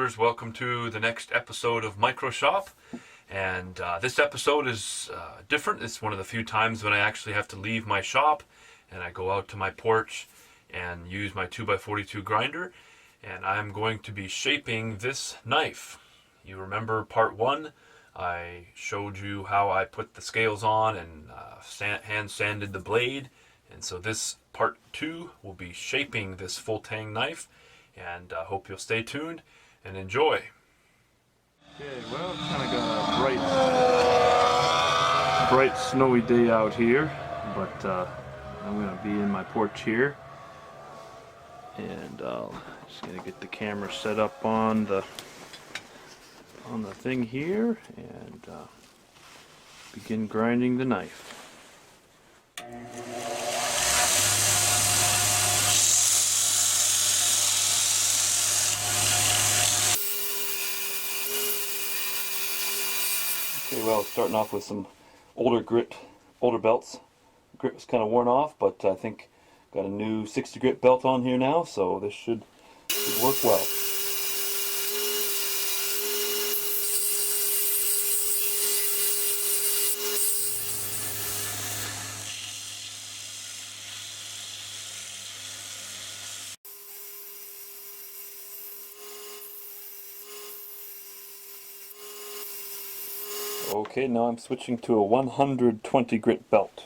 viewers, welcome to the next episode of Microshop. And this episode is different. It's one of the few times when I actually have to leave my shop and I go out to my porch and use my 2x42 grinder. And I'm going to be shaping this knife. You remember part 1? I showed you how I put the scales on and hand sanded the blade. And so this part 2 will be shaping this Fulltang knife. And I hope you'll stay tuned and enjoy. Okay, well, it's kind of got a bright snowy day out here, but I'm going to be in my porch here, and just going to get the camera set up on the thing here and begin grinding the knife. Okay, well, starting off with some older belts. Grit was kind of worn off, but I think got a new 60 grit belt on here now, so this should work well. Okay, now I'm switching to a 120 grit belt.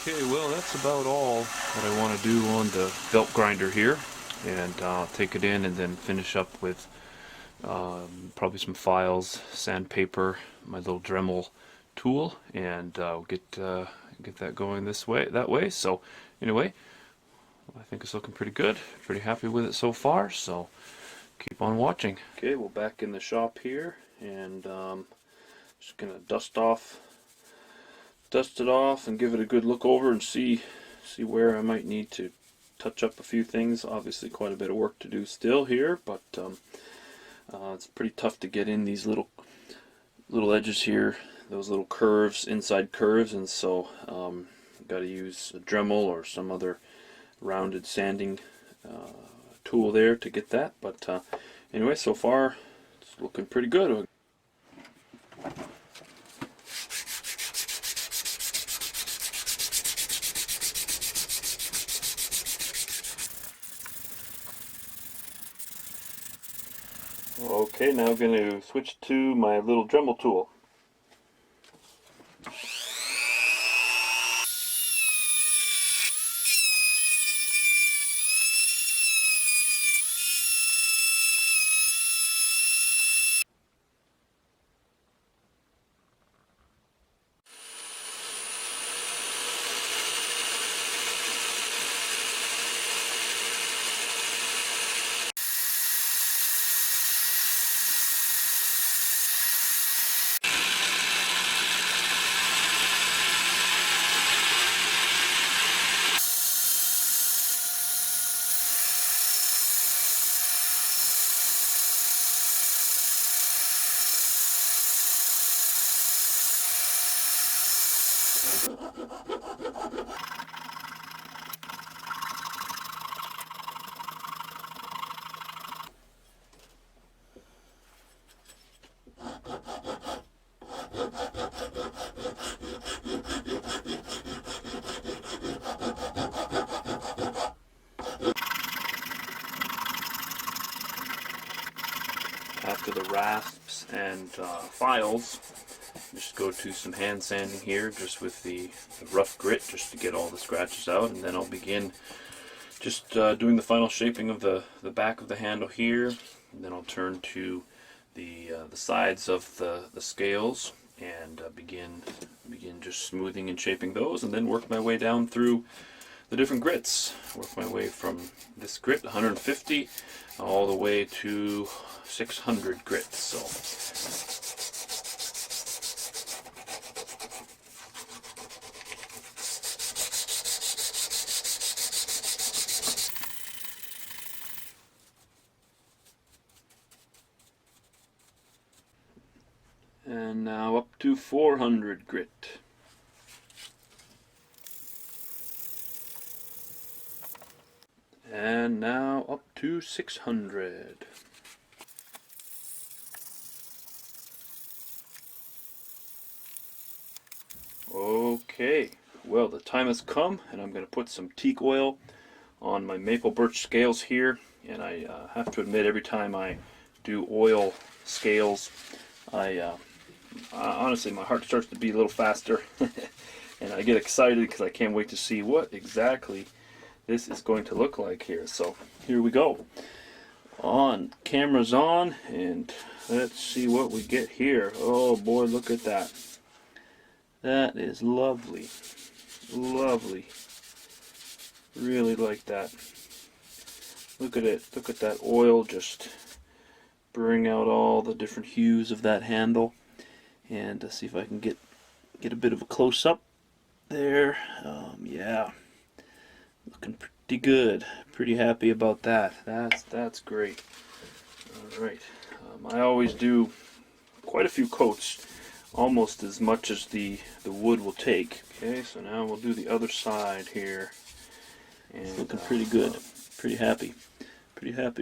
Okay, well, that's about all that I want to do on the belt grinder here, and I'll take it in and then finish up with probably some files, sandpaper, my little Dremel tool, and get that going that way. So anyway, I think it's looking pretty good. Pretty happy with it so far. So keep on watching. Okay, we're back in the shop here, and just gonna dust it off and give it a good look over and see where I might need to touch up a few things. Obviously quite a bit of work to do still here, but it's pretty tough to get in these little edges here, those little curves, inside curves, and so got to use a Dremel or some other rounded sanding tool there to get that. But anyway, so far it's looking pretty good. Okay, now I'm going to switch to my little Dremel tool. After the rasps and files, just go to some hand sanding here, just with the rough grit, just to get all the scratches out, and then I'll begin just doing the final shaping of the back of the handle here, and then I'll turn to the sides of the scales and begin just smoothing and shaping those, and then work my way down through the different grits. Work my way from this grit 150 all the way to 600 grits. So and now up to 400 grit. And now up to 600. Okay, well, the time has come, and I'm going to put some teak oil on my maple birch scales here. And I have to admit, every time I do oil scales, honestly, my heart starts to beat a little faster, and I get excited because I can't wait to see what exactly this is going to look like here. So here we go. Camera's on, and let's see what we get here. Oh boy, look at that. That is lovely. Lovely. Really like that. Look at it. Look at that oil just bring out all the different hues of that handle. And see if I can get a bit of a close-up there. Yeah, looking pretty good. Pretty happy about that. That's great. All right, I always do quite a few coats, almost as much as the wood will take. Okay, so now we'll do the other side here. And it's looking pretty good. Pretty happy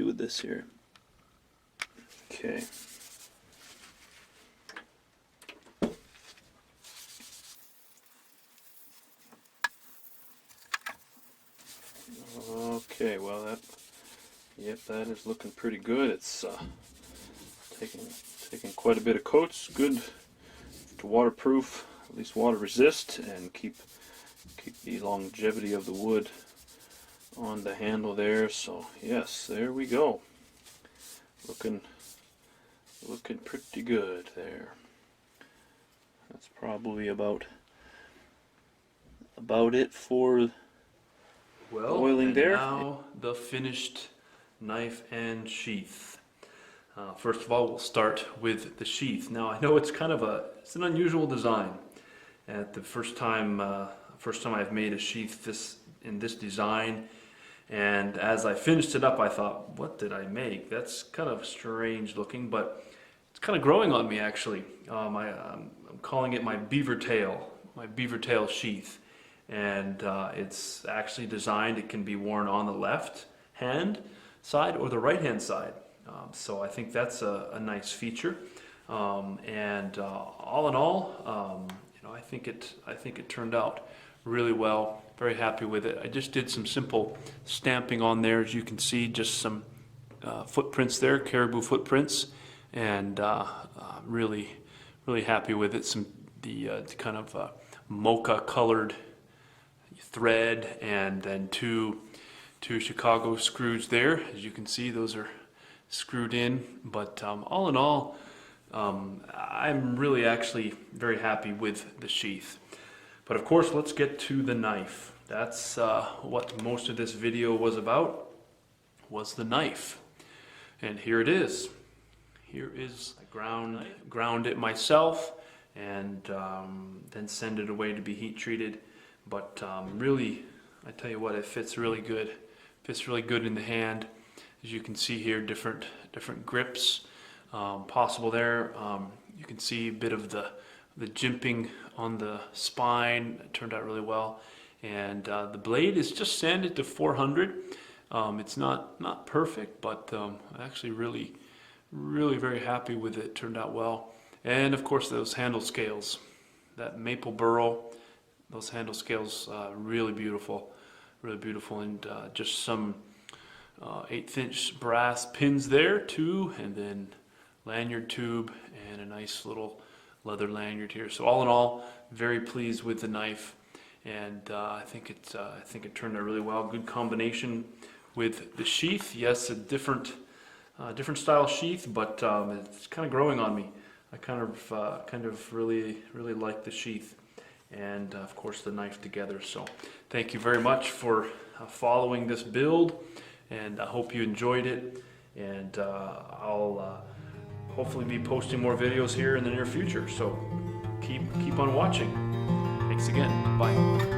with this here. Okay. Okay, well that is looking pretty good. It's taking quite a bit of coats. Good to waterproof, at least water resist, and keep the longevity of the wood on the handle there. So yes, there we go. Looking pretty good there. That's probably about it for oiling there. Now the finished knife and sheath. First of all, we'll start with the sheath. Now I know it's it's an unusual design. At the first time I've made a sheath in this design, and as I finished it up, I thought, what did I make? That's kind of strange looking, but it's kind of growing on me actually. I'm calling it my beaver tail sheath. And it's actually designed, it can be worn on the left hand side or the right hand side. So I think that's a nice feature. All in all, I think it turned out really well. Very happy with it. I just did some simple stamping on there, as you can see, just some footprints there, caribou footprints, and really happy with it. The kind of mocha colored thread, and then two Chicago screws there. As you can see, those are screwed in. But all in all, I'm really actually very happy with the sheath. But of course, let's get to the knife. That's what most of this video was about, was the knife. And here it is. Here is, I ground it myself, and then send it away to be heat treated. But really, I tell you what, it fits really good. Fits really good in the hand. As you can see here, different grips possible there. You can see a bit of the jimping on the spine. It turned out really well. And the blade is just sanded to 400. It's not perfect, but I'm actually really very happy with it. It turned out well. And of course, those handle scales, that maple burl. Those handle scales, really beautiful, and just some 1/8 inch brass pins there too, and then lanyard tube and a nice little leather lanyard here. So all in all, very pleased with the knife, and I think it turned out really well. Good combination with the sheath. Yes, a different different style sheath, but it's kind of growing on me. I kind of really like the sheath, and of course the knife together. So thank you very much for following this build, and I hope you enjoyed it. And I'll hopefully be posting more videos here in the near future. So keep on watching. Thanks again. Bye.